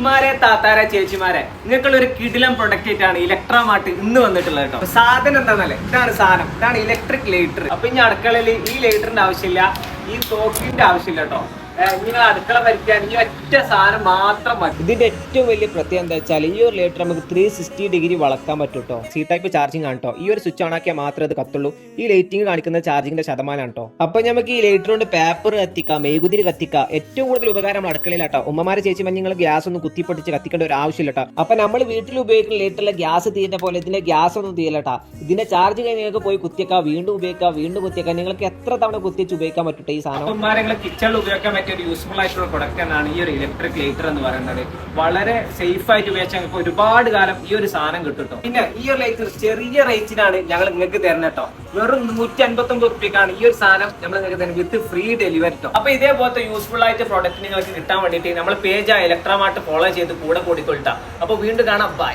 ഉമ്മാരെ താത്താരെ ചേച്ചിമാരെ നിങ്ങൾക്കുള്ള ഒരു കിടിലം പ്രൊഡക്റ്റ് ആയിട്ടാണ് ഇലക്ട്രാമാർട്ട് ഇന്ന് വന്നിട്ടുള്ളത് കേട്ടോ. സാധനം എന്താന്നല്ലേ, ഇതാണ് സാധനം, ഇതാണ് ഇലക്ട്രിക് ലൈറ്റർ. അപ്പൊ ഇനി അടുക്കളയിൽ ഈ ലൈറ്ററിന്റെ ആവശ്യമില്ല, ഈ സോക്കിന്റെ ആവശ്യമില്ല കേട്ടോ. നിങ്ങൾ അടുക്കള ഭരിക്കാൻ ഈ ഒറ്റ സാധനം മാത്രം മതി. ഇതിന്റെ ഏറ്റവും വലിയ പ്രത്യേകത എന്താ വെച്ചാൽ ഈ ഒരു ലൈറ്റർ നമുക്ക് 360 ഡിഗ്രി വളക്കാൻ പറ്റും കേട്ടോ. സി ടൈപ്പ് ചാർജിങ് ആണ് കേട്ടോ. ഈ ഒരു സ്വിച്ച് ഓൺ ആക്കിയാൽ മാത്രമേ അത് കത്തുള്ളൂ. ഈ ലൈറ്റിംഗ് കാണിക്കുന്ന ചാർജിങ്ങിന്റെ ശതമാനമാണ് കേട്ടോ. അപ്പൊ നമുക്ക് ഈ ലൈറ്റർ കൊണ്ട് പേപ്പർ കത്തിക്കാം, മെഴുകുതിരി കത്തിക്കാം. ഏറ്റവും കൂടുതൽ ഉപകാരം നമ്മൾ അടുക്കളയിലാട്ടോ. ഉമ്മമാരെ ചേച്ചി നിങ്ങൾ ഗ്യാസ് ഒന്നും കുത്തിപ്പൊട്ടിച്ച് കത്തിക്കേണ്ട ഒരു ആവശ്യമില്ല കേട്ടോ. അപ്പൊ നമ്മൾ വീട്ടിൽ ഉപയോഗിക്കുന്ന ലൈറ്ററിലെ ഗ്യാസ് തീരുന്ന പോലെ ഇതിന്റെ ഗ്യാസ് ഒന്നും തീരലട്ടാ. ഇതിന്റെ ചാർജ് കഴിഞ്ഞ് നിങ്ങൾക്ക് പോയി കുത്തിയേക്കാം, വീണ്ടും ഉപയോഗിക്കാം, വീണ്ടും കുത്തിയേക്കാം. നിങ്ങൾക്ക് എത്ര തവണ കുത്തിച്ച് ഉപയോഗിക്കാൻ പറ്റട്ടെ ഈ സാധനം. ഉമ്മമാരെ കിച്ചണിൽ ഉപയോഗിക്കാൻ പറ്റിയ ഒരു യൂസ്ഫുൾ ആയിട്ടുള്ള പ്രൊഡക്റ്റ് ആണ് ഈ ഒരു ഇലക്ട്രിക് ലൈറ്റർ എന്ന് പറയുന്നത്. വളരെ സേഫ് ആയിട്ട് ഉപയോഗിച്ചാൽ നിങ്ങൾക്ക് ഒരുപാട് കാലം ഈ ഒരു സാധനം കിട്ടും കേട്ടോ. പിന്നെ ഈ ഒരു ലൈറ്റർ ചെറിയ റേറ്റിനാണ് ഞങ്ങൾ നിങ്ങൾക്ക് തരുന്നത് കേട്ടോ. വെറും 159 റുപ്യക്കാണ് ഈ ഒരു സാധനം നമ്മൾ നിങ്ങൾക്ക് തരുന്നത് വിത്ത് ഫ്രീ ഡെലിവറി കേട്ടോ. അപ്പൊ ഇതേപോലത്തെ യൂസ്ഫുൾ ആയിട്ട് പ്രോഡക്റ്റ് നിങ്ങൾക്ക് കിട്ടാൻ വേണ്ടിയിട്ട് നമ്മൾ പേജ് ഇലക്ട്രാമാർട്ട് ഫോളോ ചെയ്ത് കൂടെ കൂടിക്കൊള്ളുക. അപ്പൊ വീണ്ടും കാണാം, ബൈ.